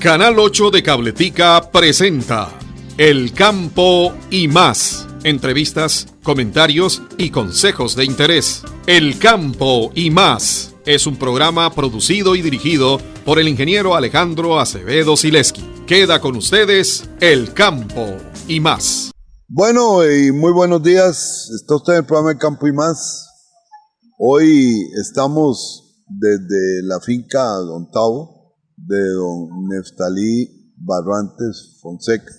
Canal 8 de Cabletica presenta El Campo y Más. Entrevistas, comentarios y consejos de interés. El Campo y Más es un programa producido y dirigido por el ingeniero Alejandro Acevedo Sileski. Queda con ustedes El Campo y Más. Bueno, y muy buenos días. Está usted en el programa El Campo y Más. Hoy estamos desde la finca Don Tavo, de don Neftalí Barrantes Fonseca.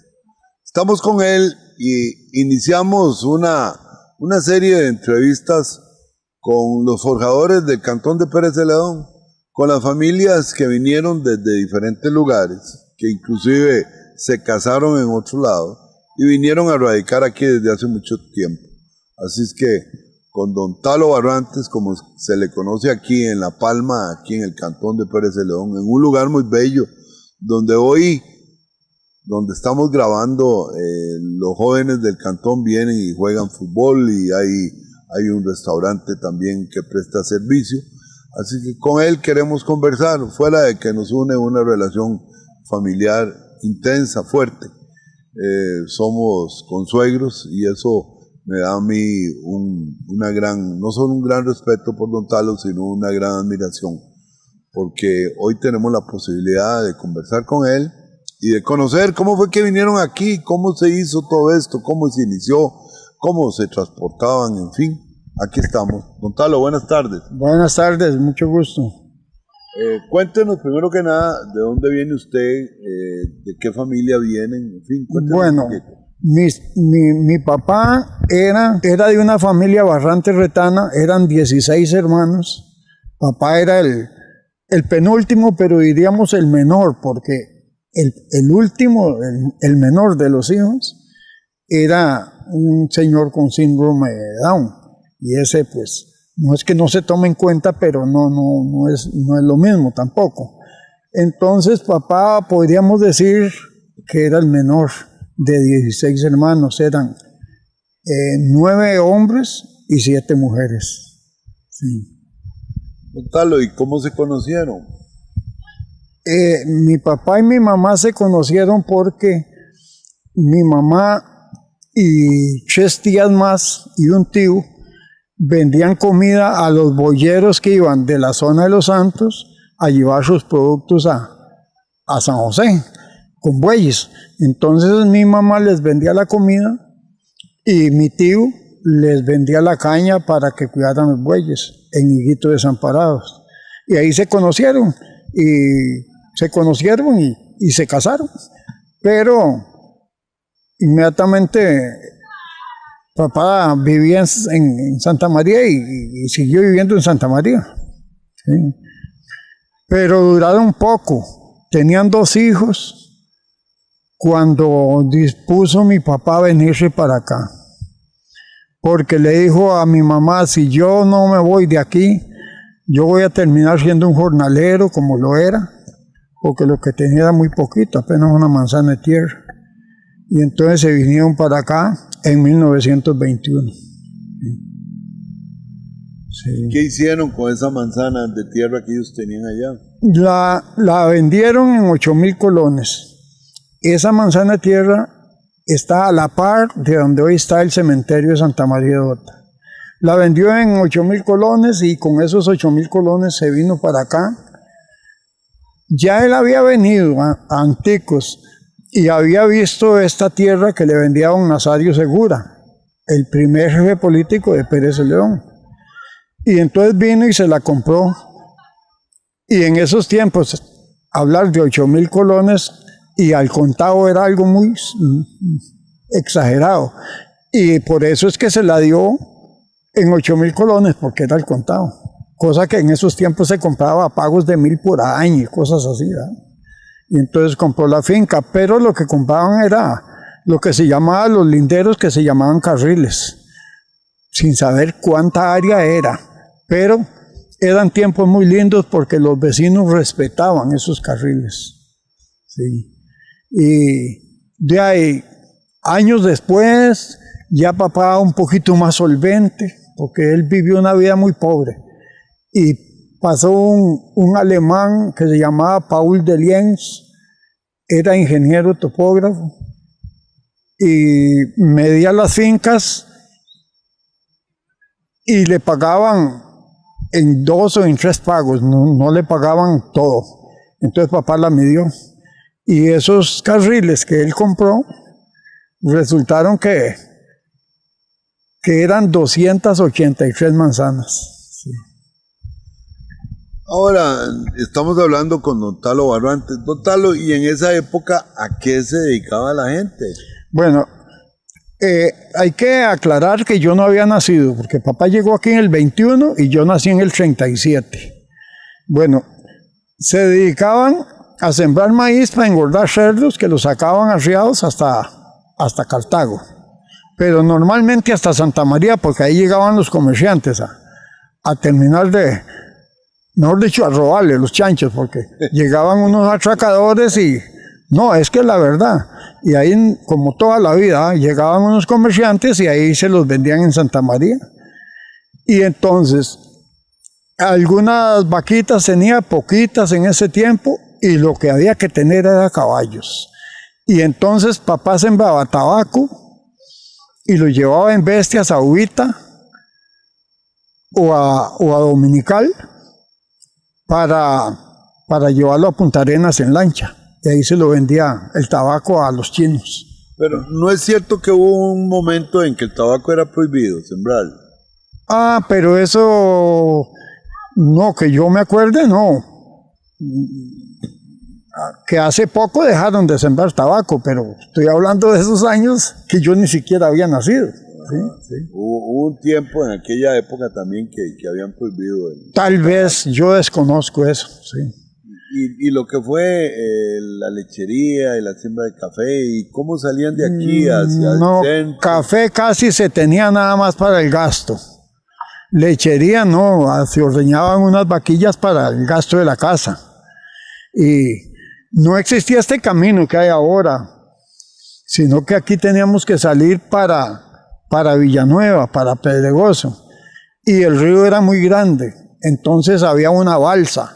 Estamos con él y iniciamos una serie de entrevistas con los forjadores del cantón de Pérez de León, con las familias que vinieron desde diferentes lugares, que inclusive se casaron en otro lado y vinieron a radicar aquí desde hace mucho tiempo. Así es que con don Talo Barrantes, como se le conoce aquí en La Palma, aquí en el cantón de Pérez de León, en un lugar muy bello, donde estamos grabando, los jóvenes del cantón vienen y juegan fútbol y hay un restaurante también que presta servicio. Así que con él queremos conversar, fuera de que nos une una relación familiar intensa, fuerte. Somos consuegros y eso me da a mí no solo un gran respeto por don Talo, sino una gran admiración, porque hoy tenemos la posibilidad de conversar con él y de conocer cómo fue que vinieron aquí, cómo se hizo todo esto, cómo se inició, cómo se transportaban, en fin, aquí estamos. Don Talo, buenas tardes. Buenas tardes, mucho gusto. Cuéntenos primero que nada, ¿de dónde viene usted? ¿De qué familia vienen? En fin, cuéntenos bueno, un poquito. Mi papá era de una familia Barrantes Retana, eran 16 hermanos. Papá era el penúltimo, pero diríamos el menor, porque el último, el menor de los hijos, era un señor con síndrome de Down. Y ese, pues, no es que no se tome en cuenta, pero no es lo mismo tampoco. Entonces, papá, podríamos decir que era el menor de 16 hermanos, eran 9 hombres y 7 mujeres. Sí. Don Talo, ¿y cómo se conocieron? Mi papá y mi mamá se conocieron porque mi mamá y 3 tías más y un tío vendían comida a los boyeros que iban de la zona de Los Santos a llevar sus productos a San José con bueyes. Entonces mi mamá les vendía la comida y mi tío les vendía la caña para que cuidaran los bueyes en Higuito Desamparados. Y ahí se conocieron y se casaron. Pero inmediatamente papá vivía en Santa María y siguió viviendo en Santa María. Sí. Pero duraron poco. Tenían 2 hijos cuando dispuso mi papá a venirse para acá. Porque le dijo a mi mamá, si yo no me voy de aquí, yo voy a terminar siendo un jornalero como lo era, porque lo que tenía era muy poquito, apenas una manzana de tierra. Y entonces se vinieron para acá en 1921. Sí. ¿Qué hicieron con esa manzana de tierra que ellos tenían allá? La vendieron en 8,000 colones. Esa manzana de tierra está a la par de donde hoy está el cementerio de Santa María de Ota. La vendió en 8,000 colones y con esos 8,000 colones se vino para acá. Ya él había venido a Anticos y había visto esta tierra que le vendía a don Nazario Segura, el primer jefe político de Pérez de León. Y entonces vino y se la compró. Y en esos tiempos, hablar de 8,000 colones y al contado era algo muy exagerado. Y por eso es que se la dio en 8,000 colones, porque era el contado. Cosa que en esos tiempos se compraba a pagos de 1,000 por año y cosas así, ¿verdad? Y entonces compró la finca, pero lo que compraban era lo que se llamaba los linderos, que se llamaban carriles, sin saber cuánta área era. Pero eran tiempos muy lindos porque los vecinos respetaban esos carriles. Sí. Y de ahí, años después, ya papá un poquito más solvente, porque él vivió una vida muy pobre. Y pasó un alemán que se llamaba Paul de Lienz, era ingeniero topógrafo y medía las fincas y le pagaban en 2 o en 3 pagos, no le pagaban todo. Entonces papá la midió y esos carriles que él compró resultaron que eran 283 manzanas. Sí. Ahora, estamos hablando con don Talo Barrantes. Don Talo, ¿y en esa época a qué se dedicaba la gente? Bueno, hay que aclarar que yo no había nacido, porque papá llegó aquí en el 21 y yo nací en el 37. Bueno, se dedicaban a sembrar maíz para engordar cerdos que los sacaban arriados hasta Cartago, pero normalmente hasta Santa María, porque ahí llegaban los comerciantes a terminar de, mejor dicho, a robarle los chanchos, porque llegaban unos atracadores y no, es que es la verdad. Y ahí, como toda la vida, llegaban unos comerciantes y ahí se los vendían en Santa María. Y entonces, algunas vaquitas tenía, poquitas en ese tiempo, y lo que había que tener era caballos. Y entonces papá sembraba tabaco y lo llevaba en bestias a Ubita o a Dominical para llevarlo a Punta Arenas en lancha. Y ahí se lo vendía el tabaco a los chinos. Pero no es cierto que hubo un momento en que el tabaco era prohibido sembrarlo. Ah, pero eso, no, que yo me acuerde, no. Que hace poco dejaron de sembrar tabaco, pero estoy hablando de esos años que yo ni siquiera había nacido. ¿Sí? Sí. Hubo un tiempo en aquella época también que habían prohibido el Tal vez yo desconozco eso, sí. Y lo que fue la lechería y la siembra de café, y cómo salían de aquí hacia no, el centro. Café casi se tenía nada más para el gasto. Lechería no, se ordeñaban unas vaquillas para el gasto de la casa. Y no existía este camino que hay ahora, sino que aquí teníamos que salir para Villanueva, para Pedregoso. Y el río era muy grande, entonces había una balsa.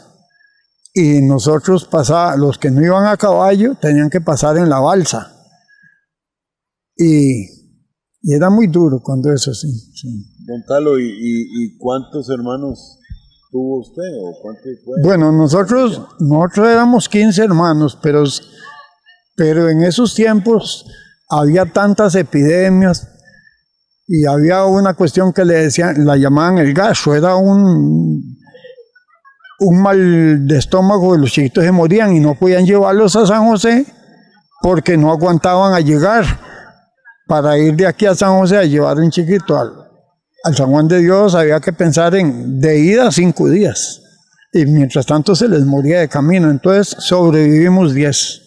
Y nosotros los que no iban a caballo tenían que pasar en la balsa. Y era muy duro cuando eso sí. Don Talo, ¿y cuántos hermanos tuvo usted? ¿O cuántos fue? Bueno, nosotros éramos 15 hermanos, pero en esos tiempos había tantas epidemias y había una cuestión que la llamaban el gaso, era un mal de estómago, y los chiquitos se morían y no podían llevarlos a San José porque no aguantaban a llegar. Para ir de aquí a San José a llevar un chiquito al San Juan de Dios había que pensar de ida 5 días y mientras tanto se les moría de camino. Entonces sobrevivimos 10,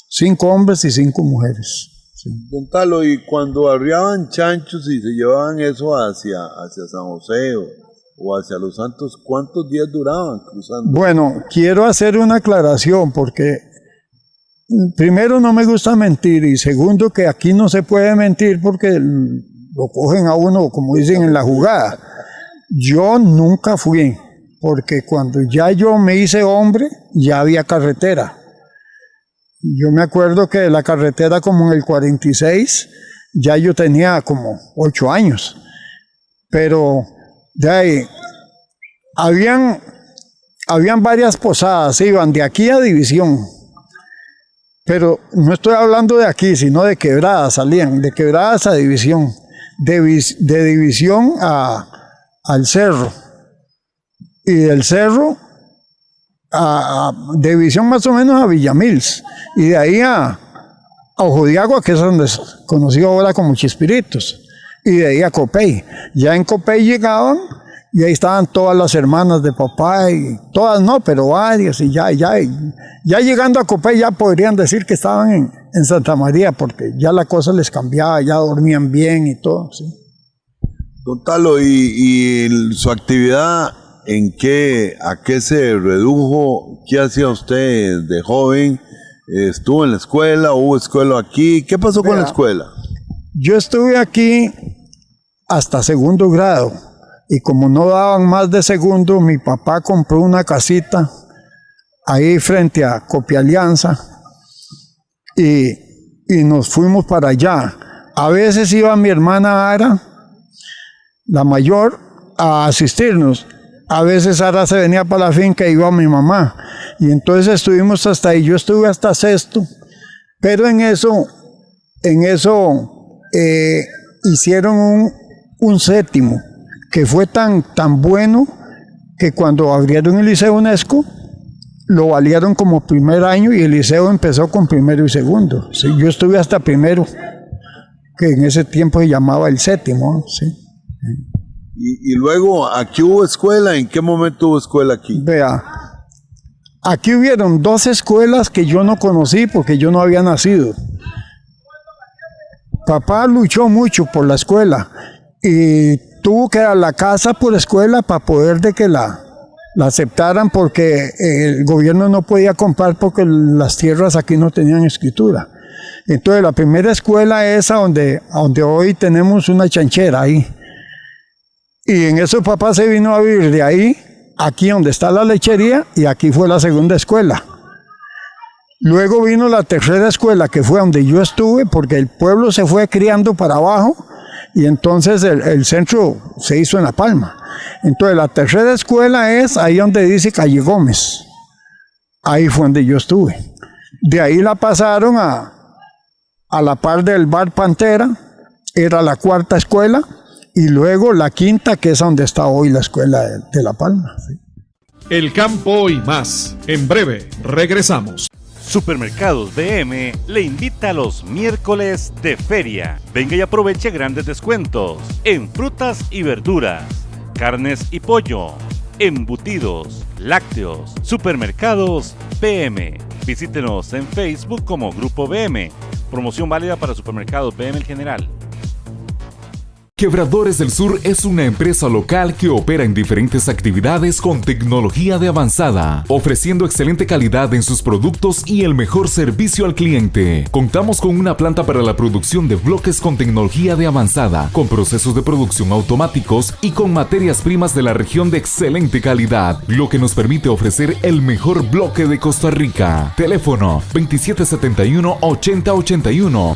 5 hombres y 5 mujeres. Sí. Don Talo, y cuando arriaban chanchos y se llevaban eso hacia San José o hacia Los Santos, ¿cuántos días duraban cruzando? Bueno, quiero hacer una aclaración porque primero no me gusta mentir y segundo que aquí no se puede mentir porque lo cogen a uno, como dicen, en la jugada. Yo nunca fui, porque cuando ya yo me hice hombre, ya había carretera. Yo me acuerdo que la carretera como en el 46, ya yo tenía como 8 años. Pero de ahí, habían varias posadas, iban de aquí a División. Pero no estoy hablando de aquí, sino de Quebradas, salían, de Quebradas a División, de División al Cerro, y del Cerro de División más o menos a Villamils, y de ahí a Ojo de Agua, que es donde es conocido ahora como Chispiritos, y de ahí a Copey. Ya en Copey llegaban, y ahí estaban todas las hermanas de papá, y todas no, pero varias, y ya llegando a Copey ya podrían decir que estaban en Santa María, porque ya la cosa les cambiaba, ya dormían bien y todo, sí. Don Talo, ¿y su actividad a qué se redujo? ¿Qué hacía usted de joven? ¿Estuvo en la escuela? ¿Hubo escuela aquí? ¿Qué pasó con la escuela? Yo estuve aquí hasta segundo grado. Y como no daban más de segundo, mi papá compró una casita ahí frente a Copia Alianza y nos fuimos para allá. A veces iba mi hermana Ara, la mayor, a asistirnos. A veces Ara se venía para la finca y iba mi mamá. Y entonces estuvimos hasta ahí. Yo estuve hasta sexto. Pero en eso hicieron un séptimo, que fue tan bueno que cuando abrieron el Liceo UNESCO, lo valieron como primer año y el liceo empezó con primero y segundo. Sí, yo estuve hasta primero, que en ese tiempo se llamaba el séptimo. Sí. Y luego, ¿aquí hubo escuela? ¿En qué momento hubo escuela aquí? Vea, aquí hubieron 2 escuelas que yo no conocí porque yo no había nacido. Papá luchó mucho por la escuela y tuvo que dar la casa por escuela para poder de que la aceptaran, porque el gobierno no podía comprar porque las tierras aquí no tenían escritura. Entonces la primera escuela es a donde hoy tenemos una chanchera ahí. Y en eso papá se vino a vivir de ahí, aquí donde está la lechería, y aquí fue la segunda escuela. Luego vino la tercera escuela, que fue donde yo estuve, porque el pueblo se fue criando para abajo, y entonces el centro se hizo en La Palma. Entonces la tercera escuela es ahí donde dice Calle Gómez. Ahí fue donde yo estuve. De ahí la pasaron a la par del Bar Pantera, era la cuarta escuela, y luego la quinta, que es donde está hoy la escuela de La Palma. ¿Sí? El campo y más. En breve, regresamos. Supermercados BM le invita a los miércoles de feria. Venga y aproveche grandes descuentos en frutas y verduras, carnes y pollo, embutidos, lácteos. Supermercados BM. Visítenos en Facebook como Grupo BM. Promoción válida para Supermercados BM El General. Quebradores del Sur es una empresa local que opera en diferentes actividades con tecnología de avanzada, ofreciendo excelente calidad en sus productos y el mejor servicio al cliente. Contamos con una planta para la producción de bloques con tecnología de avanzada, con procesos de producción automáticos y con materias primas de la región de excelente calidad, lo que nos permite ofrecer el mejor bloque de Costa Rica. Teléfono 2771-8081,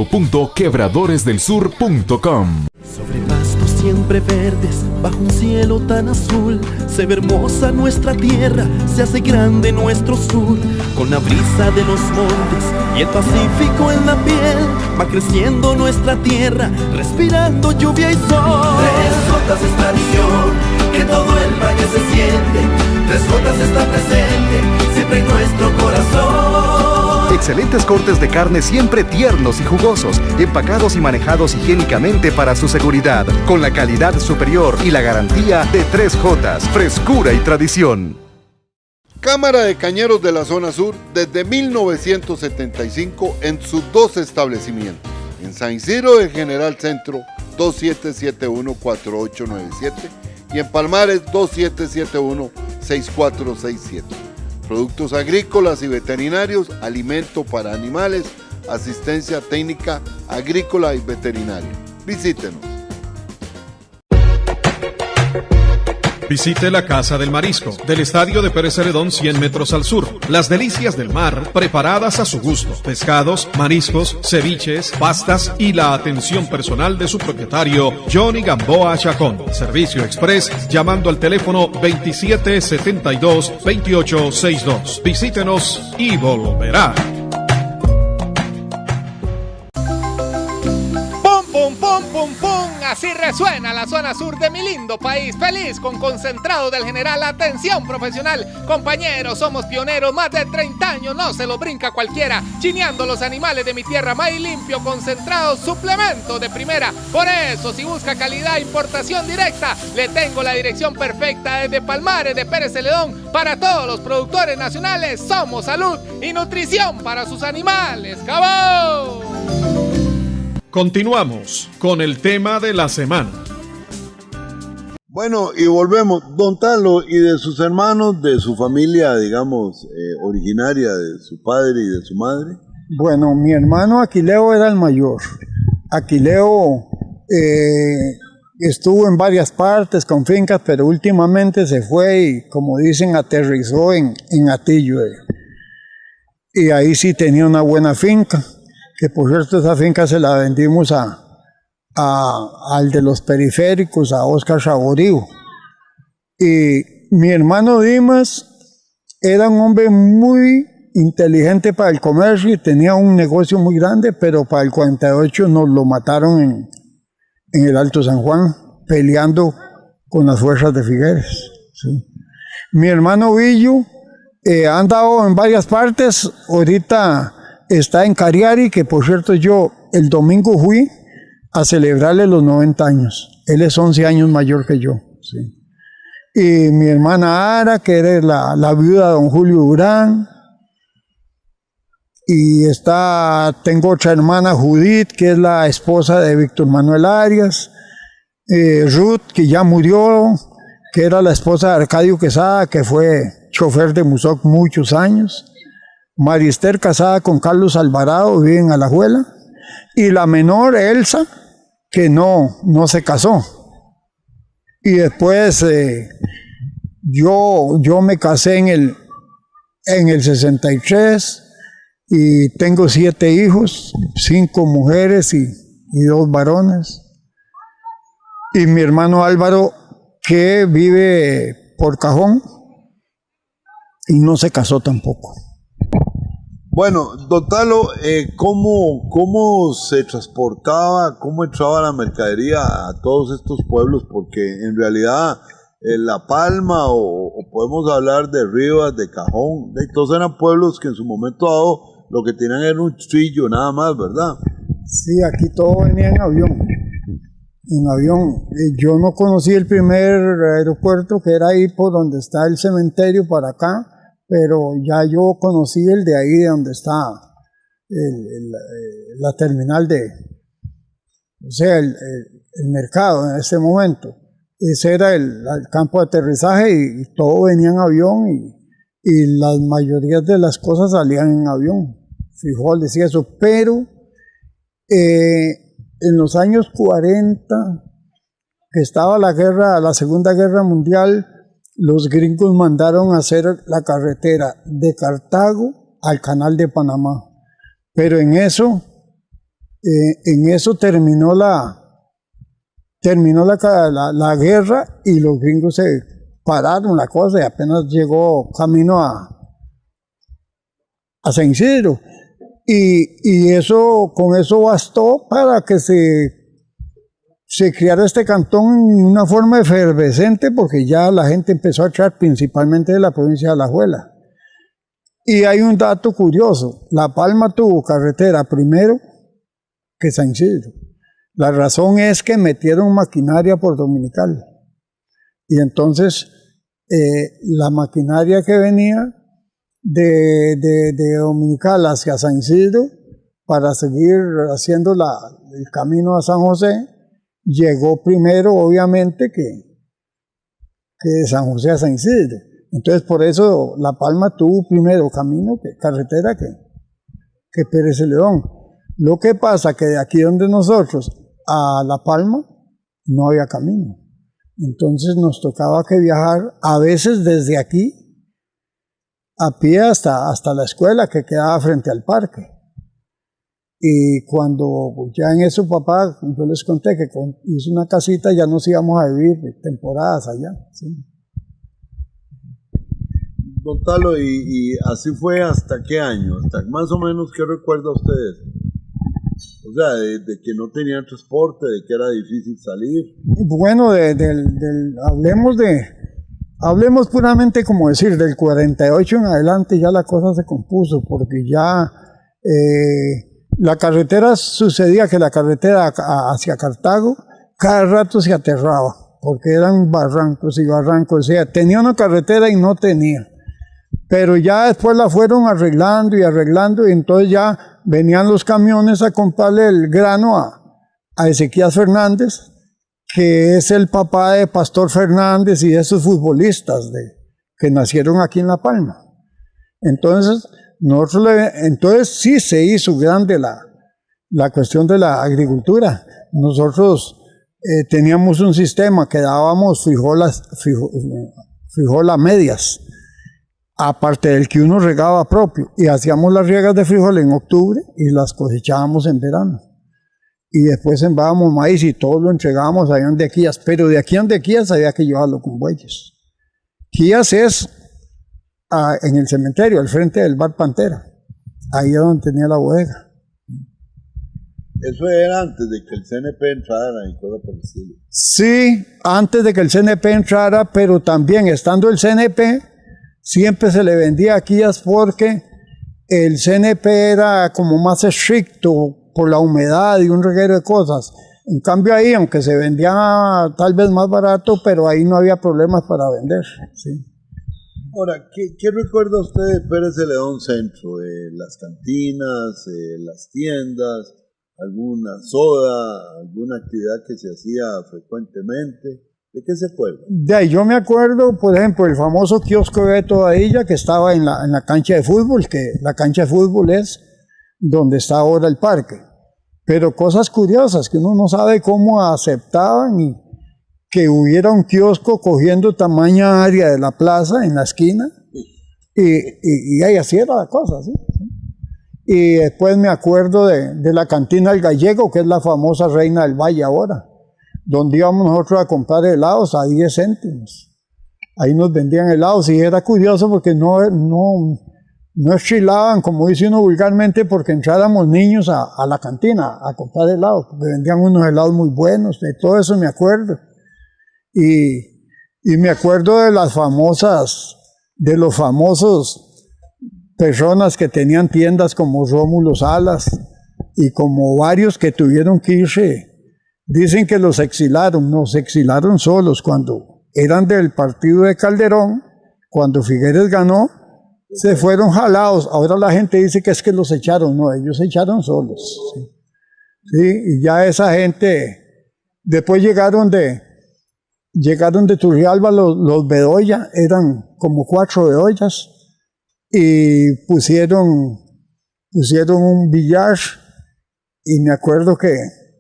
www.quebradoresdelsur.com. Sobre pastos siempre verdes, bajo un cielo tan azul, se ve hermosa nuestra tierra, se hace grande nuestro sur. Con la brisa de los montes y el Pacífico en la piel, va creciendo nuestra tierra, respirando lluvia y sol. 3 gotas es tradición, que todo el valle se siente. 3 gotas está presente, siempre en nuestro corazón. Excelentes cortes de carne siempre tiernos y jugosos, empacados y manejados higiénicamente para su seguridad, con la calidad superior y la garantía de 3J, frescura y tradición. Cámara de Cañeros de la Zona Sur desde 1975 en sus 2 establecimientos. En San Isidro del General Centro 2771-4897 y en Palmares 2771-6467. Productos agrícolas y veterinarios, alimento para animales, asistencia técnica agrícola y veterinaria. Visítenos. Visite la Casa del Marisco, del Estadio de Pérez Celedón 100 metros al sur. Las delicias del mar, preparadas a su gusto. Pescados, mariscos, ceviches, pastas y la atención personal de su propietario, Johnny Gamboa Chacón. Servicio express, llamando al teléfono 2772-2862. Visítenos y volverá. ¡Pum, pum, pum, pum! Así resuena la zona sur de mi lindo país. Feliz con concentrado del General. Atención profesional. Compañeros, somos pioneros. Más de 30 años, no se lo brinca cualquiera. Chineando los animales de mi tierra. Maíz limpio, concentrado, suplemento de primera. Por eso, si busca calidad, importación directa, le tengo la dirección perfecta desde Palmares de Pérez Celedón. Para todos los productores nacionales, somos salud y nutrición para sus animales. ¡Cabó! Continuamos con el tema de la semana. Bueno, y volvemos. Don Talo, y de sus hermanos, de su familia, digamos, originaria, de su padre y de su madre. Bueno, mi hermano Aquileo era el mayor. Aquileo estuvo en varias partes con fincas, pero últimamente se fue y, como dicen, aterrizó en Atillo. y ahí sí tenía una buena finca, que por cierto esa finca se la vendimos al de los periféricos, a Oscar Saborío. Y mi hermano Dimas era un hombre muy inteligente para el comercio y tenía un negocio muy grande, pero para el 48 nos lo mataron en el Alto San Juan, peleando con las fuerzas de Figueres. ¿Sí? Mi hermano Villo ha andado en varias partes, ahorita está en Cariari, que por cierto yo el domingo fui a celebrarle los 90 años. Él es 11 años mayor que yo. ¿Sí? Y mi hermana Ara, que era la viuda de don Julio Durán. Y tengo otra hermana, Judith, que es la esposa de Víctor Manuel Arias. Ruth, que ya murió, que era la esposa de Arcadio Quesada, que fue chofer de Musoc muchos años. Marister, casada con Carlos Alvarado, vive en Alajuela. Y la menor, Elsa, que no se casó. Y después yo me casé en el 63 y tengo 7 hijos, 5 mujeres y 2 varones. Y mi hermano Álvaro, que vive por Cajón y no se casó tampoco. Bueno, don Talo, ¿cómo se transportaba, cómo entraba la mercadería a todos estos pueblos? Porque en realidad La Palma o podemos hablar de Rivas, de Cajón, todos eran pueblos que en su momento dado lo que tenían era un trillo nada más, ¿verdad? Sí, aquí todo venía en avión. En avión. Yo no conocí el primer aeropuerto, que era ahí por donde está el cementerio para acá, pero ya yo conocí el de ahí, donde está la terminal el mercado en ese momento. Ese era el campo de aterrizaje y todo venía en avión y la mayoría de las cosas salían en avión, frijoles y eso, pero en los años 40, que estaba la Segunda Guerra Mundial, los gringos mandaron a hacer la carretera de Cartago al Canal de Panamá. Pero en eso terminó la guerra y los gringos se pararon la cosa y apenas llegó camino a San Isidro. Y con eso bastó para que se creara este cantón en una forma efervescente, porque ya la gente empezó a echar principalmente de la provincia de Alajuela. Y hay un dato curioso: La Palma tuvo carretera primero que San Isidro. La razón es que metieron maquinaria por Dominical. Y entonces la maquinaria que venía de Dominical hacia San Isidro para seguir haciendo el camino a San José, llegó primero obviamente que de San José a San Isidro. Entonces por eso La Palma tuvo primero carretera que Pérez Celedón. Lo que pasa que de aquí donde nosotros a La Palma no había camino. Entonces nos tocaba que viajar a veces desde aquí a pie hasta la escuela que quedaba frente al parque. Y cuando ya en eso papá, yo les conté que hizo una casita, ya nos íbamos a vivir temporadas allá. ¿Sí? Don Talo, y así fue ¿hasta qué año? ¿Hasta más o menos qué recuerda usted? O sea, de que no tenían transporte, de que era difícil salir. Bueno, hablemos puramente, como decir, del 48 en adelante ya la cosa se compuso, porque ya la carretera sucedía que la carretera hacia Cartago cada rato se aterraba, porque eran barrancos y barrancos, o sea, tenía una carretera y no tenía. Pero ya después la fueron arreglando y entonces ya venían los camiones a comprarle el grano a Ezequías Fernández, que es el papá de Pastor Fernández y de esos futbolistas que nacieron aquí en La Palma. Entonces sí se hizo grande la cuestión de la agricultura. Nosotros teníamos un sistema que dábamos frijol a medias. aparte del que uno regaba propio, y hacíamos las riegas de frijol en octubre y las cosechábamos en verano. Y después sembrábamos maíz y todo lo entregábamos a Andequías, pero de aquí a Andequías había que llevarlo con bueyes. Quías es en el cementerio, al frente del bar Pantera, ahí es donde tenía la bodega. Eso era antes de que el CNP entrara y cosas por el estilo. Sí, antes de que el CNP entrara, pero también estando el CNP, siempre se le vendía a Quías porque el CNP era como más estricto por la humedad y un reguero de cosas. En cambio ahí, aunque se vendía tal vez más barato, pero ahí no había problemas para vender. Sí. Ahora, ¿qué recuerda usted de Pérez Celedón Centro? Las cantinas, las tiendas, alguna soda, alguna actividad que se hacía frecuentemente. ¿De qué se acuerda? De ahí yo me acuerdo, por ejemplo, el famoso kiosco de Beto Badilla que estaba en la cancha de fútbol, que la cancha de fútbol es donde está ahora el parque. Pero cosas curiosas que uno no sabe cómo aceptaban y que hubiera un kiosco cogiendo tamaña área de la plaza en la esquina y ahí así era la cosa, ¿sí? Y después me acuerdo de la cantina El Gallego, que es la famosa Reina del Valle ahora, donde íbamos nosotros a comprar helados a 10 céntimos. Ahí nos vendían helados y era curioso porque no estrilaban, como dice uno vulgarmente, porque entráramos niños a la cantina a comprar helados, porque vendían unos helados muy buenos, de todo eso me acuerdo. Y me acuerdo de los famosos personas que tenían tiendas como Rómulo Salas y como varios que tuvieron que irse. Dicen que nos exilaron solos cuando eran del partido de Calderón, cuando Figueres ganó, se fueron jalados. Ahora la gente dice que es que los echaron, no, ellos se echaron solos. Sí, sí, y ya esa gente, después llegaron de Turrialba los Bedoya, eran como 4 Bedoyas, y pusieron un billar, y me acuerdo que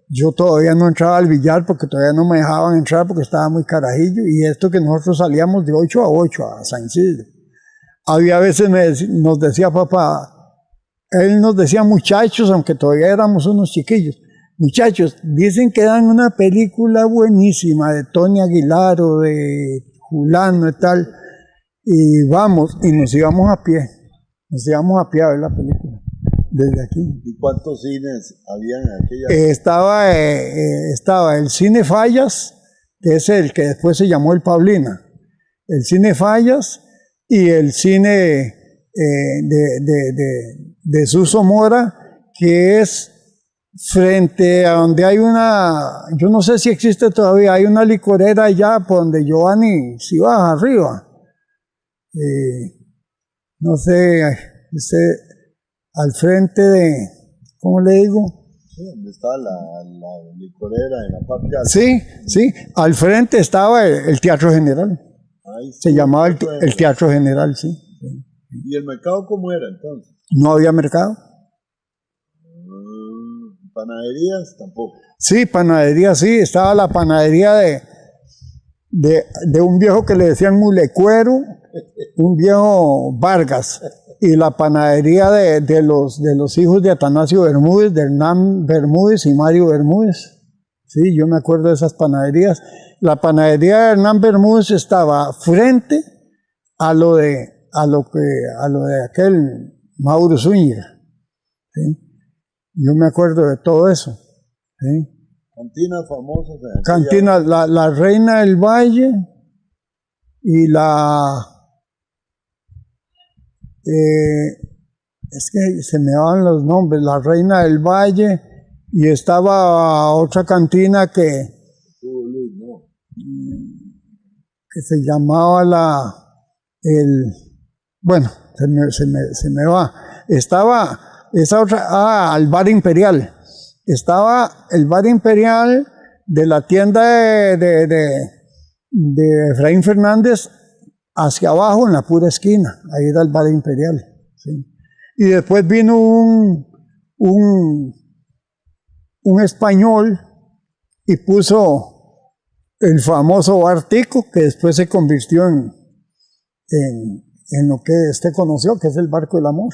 yo todavía no entraba al billar porque todavía no me dejaban entrar porque estaba muy carajillo, y esto que nosotros salíamos de 8 a 8 a San Isidro. Había veces nos decía papá, él nos decía muchachos, aunque todavía éramos unos chiquillos, muchachos, dicen que dan una película buenísima de Tony Aguilar o de Julano y tal, y vamos, y nos íbamos a pie a ver la película, desde aquí. ¿Y cuántos cines habían en aquella? Estaba el Cine Fallas, que es el que después se llamó el Paulina, el Cine Fallas y el cine de Suso Mora, que es frente a donde hay yo no sé si existe todavía, hay una licorera allá por donde Giovanni si baja arriba. No sé, al frente de, ¿cómo le digo? Sí, donde está la licorera en la parte alta. Sí, al frente estaba el Teatro General. Se llamaba el Teatro General, sí. ¿Y el mercado cómo era entonces? No había mercado. ¿Panaderías? Tampoco. Sí, panadería, sí. Estaba la panadería de un viejo que le decían Mulecuero, un viejo Vargas, y la panadería de los hijos de Atanasio Bermúdez, de Hernán Bermúdez y Mario Bermúdez. Sí, yo me acuerdo de esas panaderías. La panadería de Hernán Bermúdez estaba frente a lo de aquel Mauro Zúñiga. ¿Sí? Yo me acuerdo de todo eso. ¿Sí? Cantinas famosas. Cantinas, la Reina del Valle y es que se me van los nombres, la Reina del Valle, y estaba otra cantina que se llamaba bueno, se me va. Estaba esa otra, el Bar Imperial. Estaba el Bar Imperial de la tienda de Efraín Fernández hacia abajo, en la pura esquina. Ahí era el Bar Imperial. ¿Sí? Y después vino un español y puso el famoso Bar Tico, que después se convirtió en en lo que usted conoció, que es el Barco del Amor.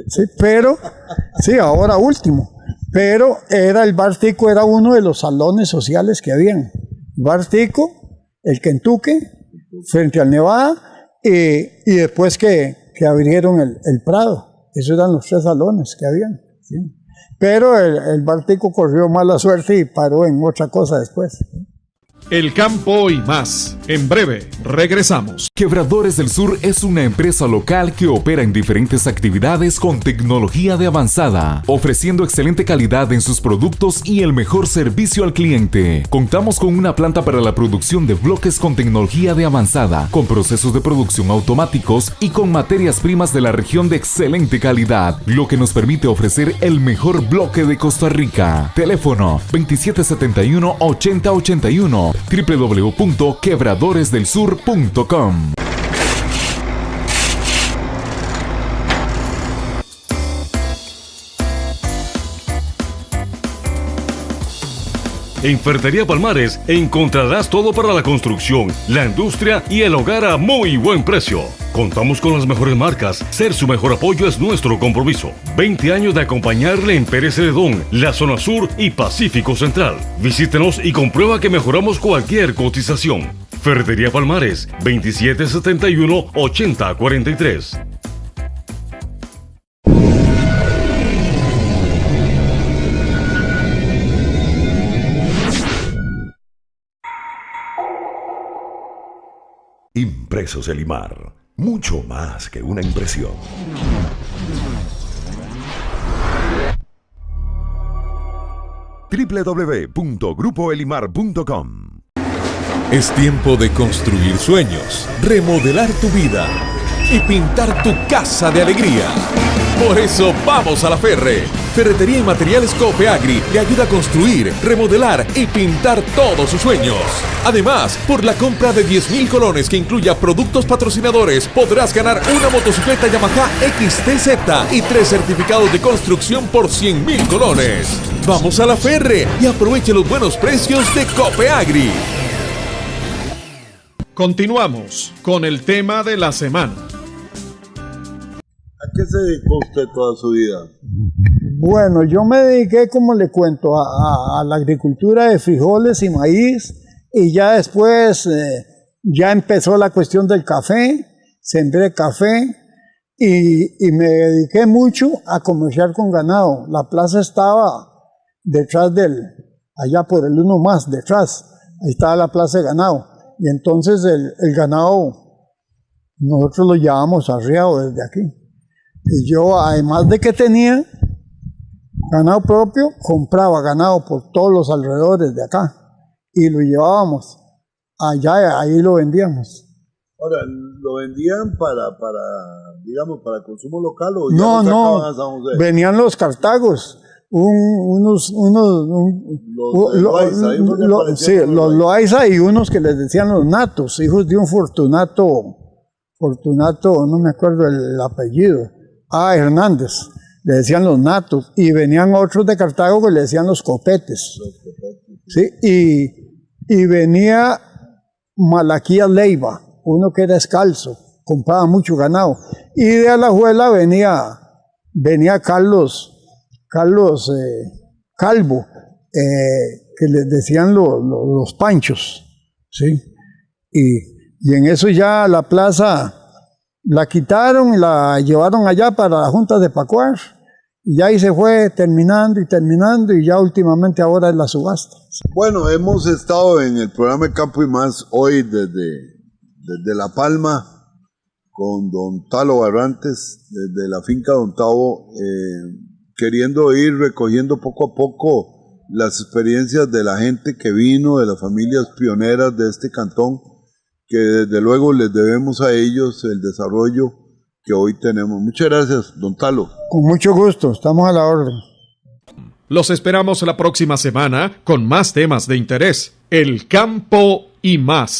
Sí, pero, sí, ahora último. Pero el Bar Tico era uno de los salones sociales que habían. Bar Tico, el Kentucky, frente al Nevada, y después que abrieron el Prado. Esos eran los 3 salones que habían. ¿Sí? Pero el Bar Tico corrió mala suerte y paró en otra cosa después. El campo y más. En breve, regresamos. Quebradores del Sur es una empresa local que opera en diferentes actividades con tecnología de avanzada, ofreciendo excelente calidad en sus productos y el mejor servicio al cliente. Contamos con una planta para la producción de bloques con tecnología de avanzada, con procesos de producción automáticos y con materias primas de la región de excelente calidad, lo que nos permite ofrecer el mejor bloque de Costa Rica. Teléfono 2771-8081, www.quebradoresdelsur.com. En Ferretería Palmares encontrarás todo para la construcción, la industria y el hogar a muy buen precio. Contamos con las mejores marcas. Ser su mejor apoyo es nuestro compromiso. 20 años de acompañarle en Pérez Celedón, la zona sur y Pacífico Central. Visítenos y comprueba que mejoramos cualquier cotización. Ferretería Palmares, 2771-8043. Impresos Elimar, mucho más que una impresión. www.grupoelimar.com. Es tiempo de construir sueños, remodelar tu vida y pintar tu casa de alegría. Por eso vamos a La Ferre. Ferretería y Materiales Copeagri le ayuda a construir, remodelar y pintar todos sus sueños. Además, por la compra de 10,000 colones que incluya productos patrocinadores, podrás ganar una motocicleta Yamaha XTZ y 3 certificados de construcción por 100,000 colones. Vamos a La Ferre y aproveche los buenos precios de Copeagri. Continuamos con el tema de la semana. ¿A qué se dedicó usted toda su vida? Bueno, yo me dediqué, como le cuento, a la agricultura de frijoles y maíz, y ya después ya empezó la cuestión del café, sembré café y me dediqué mucho a comerciar con ganado. La plaza estaba detrás allá por el 1 más, detrás, ahí estaba la plaza de ganado, y entonces el ganado nosotros lo llevábamos arriado desde aquí. Y yo, además de que tenía ganado propio, compraba ganado por todos los alrededores de acá y lo llevábamos allá, ahí lo vendíamos. Ahora, ¿lo vendían digamos, para consumo local o ya no, lo sacaban a San José? Venían los cartagos, los Loaiza y unos que les decían los natos, hijos de un Fortunato, no me acuerdo el apellido, Hernández, le decían los natos, y venían otros de Cartago que le decían los copetes. ¿Sí? Y venía Malaquías Leiva, uno que era descalzo, compraba mucho ganado, y de Alajuela venía Carlos Calvo, que les decían los panchos, ¿sí? Y en eso ya la plaza la quitaron y la llevaron allá para la Junta de Pacuar, y ya ahí se fue terminando, y ya últimamente ahora es la subasta. Bueno, hemos estado en el programa de Campo y Más hoy desde La Palma con don Talo Barrantes, desde la finca Don Tavo, queriendo ir recogiendo poco a poco las experiencias de la gente que vino, de las familias pioneras de este cantón, que desde luego les debemos a ellos el desarrollo que hoy tenemos. Muchas gracias, don Talo. Con mucho gusto, estamos a la orden. Los esperamos la próxima semana con más temas de interés. El campo y más.